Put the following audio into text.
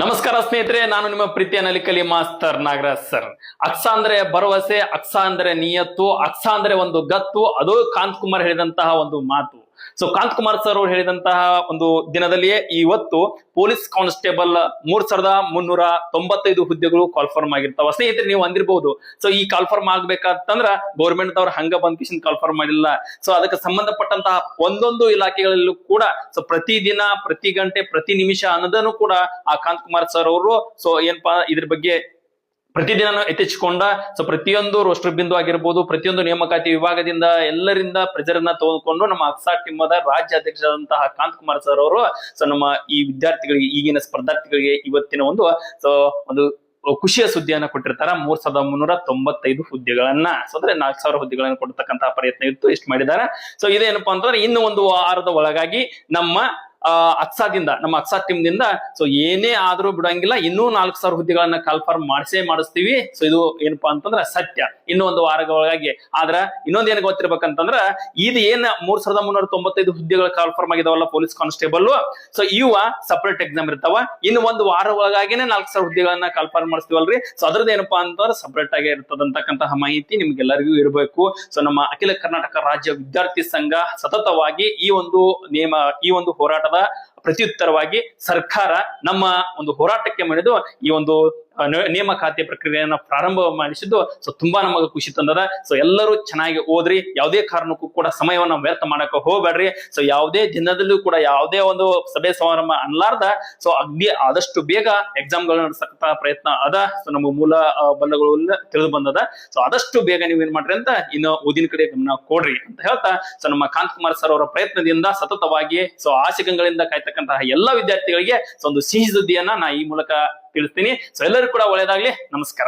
ನಮಸ್ಕಾರ ಸ್ನೇಹಿತರೆ, ನಾನು ನಿಮ್ಮ ಪ್ರೀತಿಯ ನಲಿಕಲಿ ಮಾಸ್ತರ್ ನಾಗರಾಜ್ ಸರ್. ಅಕ್ಸ ಅಂದ್ರೆ ಭರವಸೆ, ಅಕ್ಸ ಅಂದ್ರೆ ನಿಯತ್ತು, ಅಕ್ಸ ಅಂದ್ರೆ ಒಂದು ಗತ್ತು. ಅದು ಕಾಂತ್ ಕುಮಾರ್ ಹೇಳಿದಂತಹ ಒಂದು ಮಾತು. ಸೊ ಕಾಂತ್ ಕುಮಾರ್ ಸರ್ ಅವರು ಹೇಳಿದಂತಹ ಒಂದು ದಿನದಲ್ಲಿಯೇ ಇವತ್ತು ಪೊಲೀಸ್ ಕಾನ್ಸ್ಟೇಬಲ್ 3,395 ಹುದ್ದೆಗಳು ಕಾಲ್ಫರ್ಮ್ ಆಗಿರ್ತಾವ. ಸ್ನೇಹಿತರೆ, ನೀವು ಅಂದಿರಬಹುದು, ಸೊ ಈ ಕಾಲ್ಫರ್ಮ್ ಆಗ್ಬೇಕಂತಂದ್ರ ಗೌರ್ಮೆಂಟ್ ದವ್ರ ಹಂಗ ಬಂದ್ ಕಿಶನ್ ಕಾಲ್ಫರ್ಮ್ ಮಾಡಿಲ್ಲ. ಸೊ ಅದಕ್ಕೆ ಸಂಬಂಧಪಟ್ಟಂತಹ ಒಂದೊಂದು ಇಲಾಖೆಗಳಲ್ಲೂ ಕೂಡ ಸೊ ಪ್ರತಿ ದಿನ, ಪ್ರತಿ ಗಂಟೆ, ಪ್ರತಿ ನಿಮಿಷ ಅನ್ನೋದನ್ನು ಕೂಡ ಆ ಕಾಂತ್ ಕುಮಾರ್ ಸರ್ ಅವರು ಸೊ ಏನಪ್ಪಾ ಇದ್ರ ಬಗ್ಗೆ ಪ್ರತಿದಿನ ಎತ್ತಿಸಿಕೊಂಡ. ಸೊ ಪ್ರತಿಯೊಂದು ರೋಸ್ಟರ್ ಬಿಂದು ಆಗಿರ್ಬೋದು, ಪ್ರತಿಯೊಂದು ನೇಮಕಾತಿ ವಿಭಾಗದಿಂದ ಎಲ್ಲರಿಂದ ಪ್ರೆಜರ್ ಅನ್ನ ತೆಗೆದುಕೊಂಡು ನಮ್ಮ ಅಕ್ಸಾ ಟೀಮದ ರಾಜ್ಯ ಅಧ್ಯಕ್ಷರಾದಂತಹ ಕಾಂತ್ ಕುಮಾರ್ ಸರ್ ಅವರು ಸೊ ನಮ್ಮ ಈ ವಿದ್ಯಾರ್ಥಿಗಳಿಗೆ, ಈಗಿನ ಸ್ಪರ್ಧಾರ್ಥಿಗಳಿಗೆ ಇವತ್ತಿನ ಒಂದು ಖುಷಿಯ ಸುದ್ದಿಯನ್ನ ಕೊಟ್ಟಿರ್ತಾರ. 3,395 ಹುದ್ದೆಗಳನ್ನ, ಸೊ ಅಂದ್ರೆ 4,000 ಹುದ್ದೆಗಳನ್ನ ಕೊಡ್ತಕ್ಕಂತಹ ಪ್ರಯತ್ನ ಇತ್ತು. ಇಷ್ಟು ಮಾಡಿದ್ದಾರೆ. ಸೊ ಇದೇನಪ್ಪಾ ಅಂತಂದ್ರೆ ಇನ್ನು ಒಂದು ವಾರದ ಒಳಗಾಗಿ ನಮ್ಮ ಅಕ್ಸಾದಿಂದ, ನಮ್ಮ ಅಕ್ಸಾ ಟೀಮ್ ದಿಂದ ಸೊ ಏನೇ ಆದ್ರೂ ಬಿಡಂಗಿಲ್ಲ, ಇನ್ನೂ 4,000 ಹುದ್ದೆಗಳನ್ನ ಕಾಲ್ಫಾರ್ಮ್ ಮಾಡಿಸ್ತೀವಿ. ಸೊ ಇದು ಏನಪ್ಪಾ ಅಂತಂದ್ರ ಸತ್ಯ. ಇನ್ನೂ ಒಂದು ವಾರಗಳೊಳಗಾಗಿ. ಆದ್ರ ಇನ್ನೊಂದ್ ಏನ್ ಗೊತ್ತಿರ್ಬೇಕಂತಂದ್ರ, ಇದು ಏನ್ 3,395 ಹುದ್ದೆಗಳ ಕಾಲ್ಫಾರ್ಮ್ ಆಗಿದಾವಲ್ಲ ಪೊಲೀಸ್ ಕಾನ್ಸ್ಟೇಬಲ್, ಸೊ ಇವ ಸಪರೇಟ್ ಎಕ್ಸಾಮ್ ಇರ್ತಾವ. ಇನ್ನು ಒಂದು ವಾರ ಒಳಗಾಗಿನೇ 4,000 ಹುದ್ದೆಗಳನ್ನ ಕಾಲ್ಫಾರ್ಮ್ ಮಾಡಿಸ್ತೀವಲ್ರಿ. ಸೊ ಅದ್ರದ್ದು ಏನಪ್ಪಾ ಅಂತಂದ್ರೆ ಸಪರೇಟ್ ಆಗಿ ಇರ್ತದಂತಕ್ಕಂತಹ ಮಾಹಿತಿ ನಿಮ್ಗೆಲ್ಲರಿಗೂ ಇರಬೇಕು. ಸೊ ನಮ್ಮ ಅಖಿಲ ಕರ್ನಾಟಕ ರಾಜ್ಯ ವಿದ್ಯಾರ್ಥಿ ಸಂಘ ಸತತವಾಗಿ ಈ ಒಂದು ಹೋರಾಟದ ಪ್ರತ್ಯುತ್ತರವಾಗಿ ಸರ್ಕಾರ ನಮ್ಮ ಒಂದು ಹೋರಾಟಕ್ಕೆ ಮಣಿದು ಈ ಒಂದು ನೇಮಕಾತಿ ಪ್ರಕ್ರಿಯೆಯನ್ನ ಪ್ರಾರಂಭ ಮಾಡಿಸಿದ್ದು ಸೊ ತುಂಬಾ ನಮಗೆ ಖುಷಿ ತಂದದ. ಸೊ ಎಲ್ಲರೂ ಚೆನ್ನಾಗಿ ಓದ್ರಿ, ಯಾವುದೇ ಕಾರಣಕ್ಕೂ ಕೂಡ ಸಮಯವನ್ನ ವ್ಯರ್ಥ ಮಾಡಕ ಹೋಗ್ಬೇಡ್ರಿ. ಸೊ ಯಾವುದೇ ದಿನದಲ್ಲೂ ಕೂಡ ಯಾವುದೇ ಒಂದು ಸಭೆ ಸಮಾರಂಭ ಅನ್ಲಾರ್ದ ಸೊ ಆದಷ್ಟು ಬೇಗ ಎಕ್ಸಾಮ್ ಗಳನ್ನ ನಡೆಸಕ ಪ್ರಯತ್ನ ಅದ. ಸೊ ನಮ್ಮ ಮೂಲ ಬಲ್ಲಗಳೆಲ್ಲ ತಿಳಿದು ಬಂದದ. ಸೊ ಆದಷ್ಟು ಬೇಗ ನೀವ್ ಏನ್ ಮಾಡ್ರಿ ಅಂತ ಇನ್ನು ಓದಿನ ಕಡೆ ಗಮನ ಕೊಡ್ರಿ ಅಂತ ಹೇಳ್ತಾ, ಸೊ ನಮ್ಮ ಕಾಂತ್ ಕುಮಾರ್ ಸರ್ ಅವರ ಪ್ರಯತ್ನದಿಂದ ಸತತವಾಗಿ ಸೊ ಆಸೆಗಳಿಂದ ಕಾಯ್ತಕ್ಕಂತಹ ಎಲ್ಲಾ ವಿದ್ಯಾರ್ಥಿಗಳಿಗೆ ಸೊ ಒಂದು ಸಿಹಿ ಸುದ್ದಿಯನ್ನ ನಾ ಈ ಮೂಲಕ ತಿಳಿಸ್ತೀನಿ. ಸೊ ಎಲ್ಲರೂ ಕೂಡ ಒಳ್ಳೆಯದಾಗ್ಲಿ. ನಮಸ್ಕಾರ.